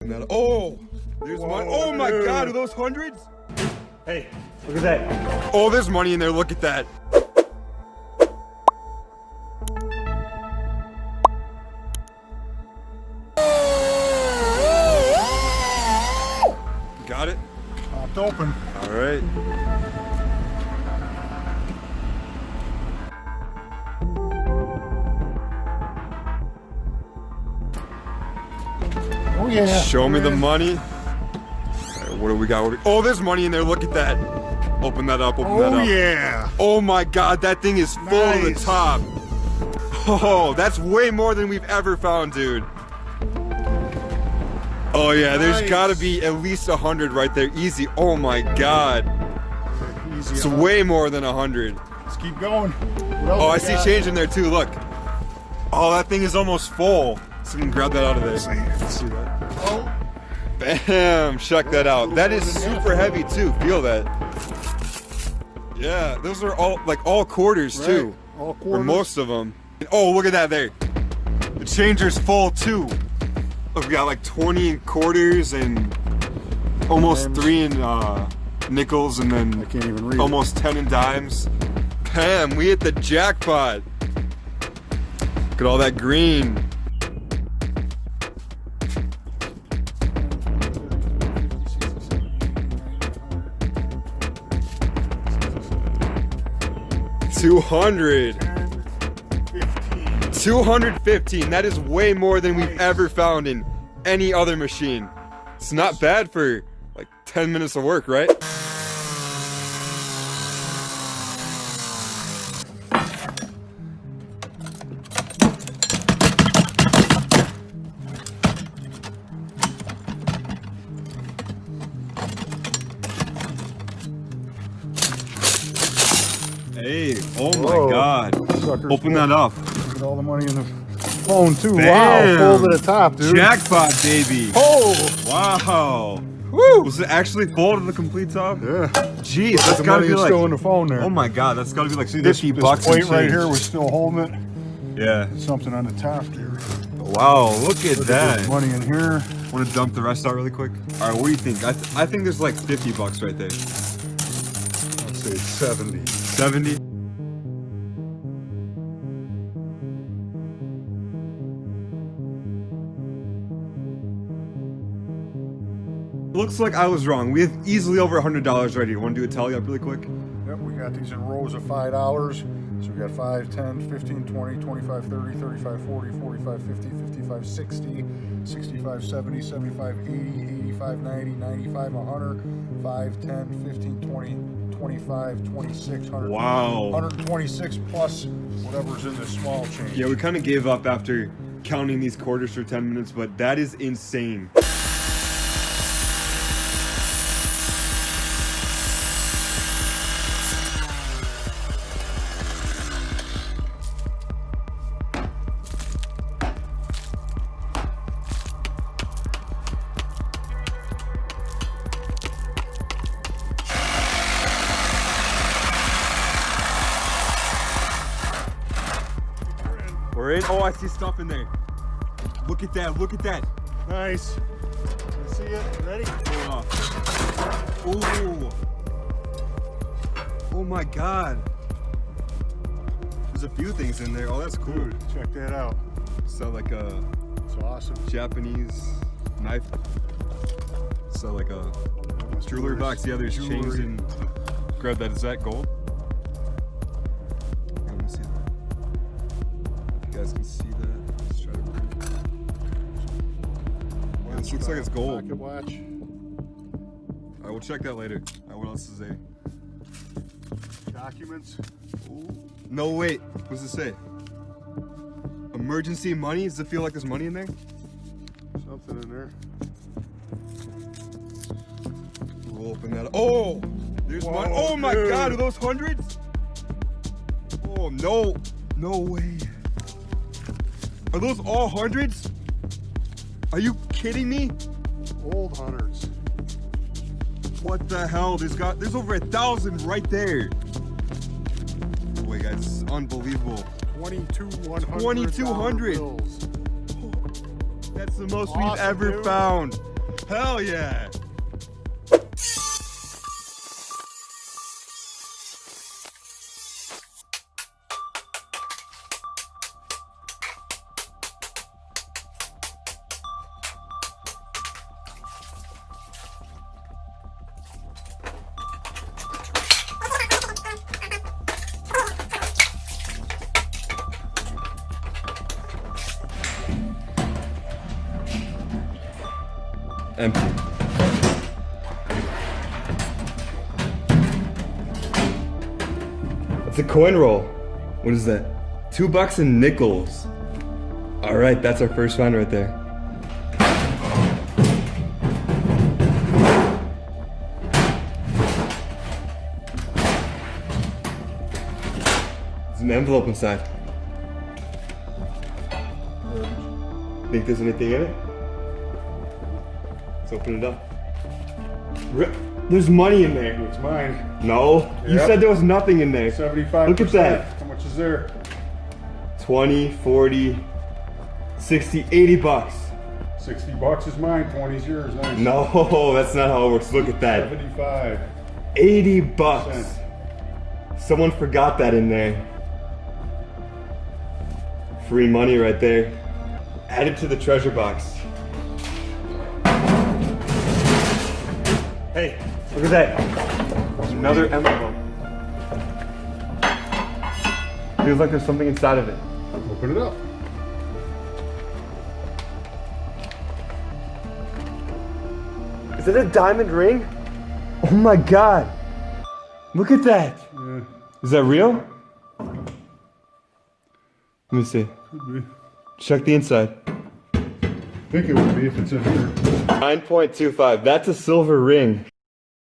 Oh, there's money. Oh my God, are those hundreds? Hey, look at that. Oh, there's money in there. Look at that. Got it? Popped open. All right. Oh yeah. Show me the money. All right, what do we got? Oh, there's money in there. Look at that. Open that up. Open that Oh up. yeah. Oh my God, that thing is full to the Nice. top. Oh, that's way more than we've ever found, dude. Oh yeah, there's Nice. gotta be at least 100 right there. Easy. Oh my God. Easy. It's enough. way more than 100. Let's keep going. Oh, I see change in there too, look. Oh, that thing is almost full. Someone grab that out of there. See that? Oh. Bam, check that out. That is super heavy too, feel that. Yeah, those are all quarters too. Right. All Or quarters. most of them. Oh, look at that there. The changer's full too. Look, we got like 20 in quarters and almost 3 in nickels and then I can't even read. almost 10 in dimes. Bam, we hit the jackpot. Look at all that green. $200. 15. 215. That is way more than we've ever found in any other machine. It's not bad for like 10 minutes of work, right? Hey, oh my Whoa. God. Suckers. Open that up. Look at all the money in the phone too. Bam. Wow, full to the top, dude. Jackpot, baby. Oh. Wow. Woo. Was it actually full to the complete top? Yeah. Jeez, that's The gotta money be is like, still in the phone there. oh my God, that's gotta be like This 50 bucks plate and right change. here was still holding it. Yeah. Something on the top there. Wow, look at Look at that. this money in here. Want to dump the rest out really quick? All right, what do you think? I think there's like 50 bucks right there. Let's say 70. 70? Looks like I was wrong. We have easily over $100 already. You want to do a tally up really quick? Yep, we got these in rows of $5. So we got 5, 10, 15, 20, 25, 30, 35, 40, 45, 50, 55, 60, 65, 70, 75, 80, 85, 90, 95, 100, 5, 10, 15, 20, 25, 26, 100. Wow. 126 plus whatever's in this small change. Yeah, we kind of gave up after counting these quarters for 10 minutes, but that is insane. We're in. Oh, I see stuff in there. Look at that. Look at that. Nice. You see it? Ready? Ooh. Oh my God. There's a few things in there. Oh, that's cool. Dude, check that out. So like a It's awesome. Japanese knife. So like a jewelry box. Yeah, there's chains Jewelry. in. Grab that. Is that gold? Let me see that. If you guys can see that, let's try to read it. Yeah, this looks like it's gold. Pocket watch. All right, we'll check that later. All right, what else is there? Documents. No, wait. What does it say? Emergency money? Does it feel like there's money in there? Something in there. We'll open that up. Oh! There's Whoa, money. Oh my dude. God, are those hundreds? Oh, no. No way. Are those all hundreds? Are you kidding me? Old hunters. What the hell? There's over 1,000 right there. Oh, wait, guys, this is unbelievable. 2200. 2200. bills. That's the most we've Awesome, ever dude. found. Hell yeah. Empty. That's a coin roll. What is that? $2 in nickels. All right, that's our first find right there. There's an envelope inside. Think there's anything in it? Let's open it up. There's money in there. It's mine. No, you Yep. said there was nothing in there. 75%. Look at that. How much is there? 20, 40, 60, $80. $60 is mine, 20 is yours. Nice. No, that's not how it works. Look at that. 75. $80. Someone forgot that in there. Free money right there. Add it to the treasure box. Hey, look at that. Another envelope. Feels like there's something inside of it. Open it up. Is it a diamond ring? Oh my god. Look at that. Yeah, Is that real? Let me see. could be. Check the inside. I think it would be if it's in here. 9.25. That's a silver ring.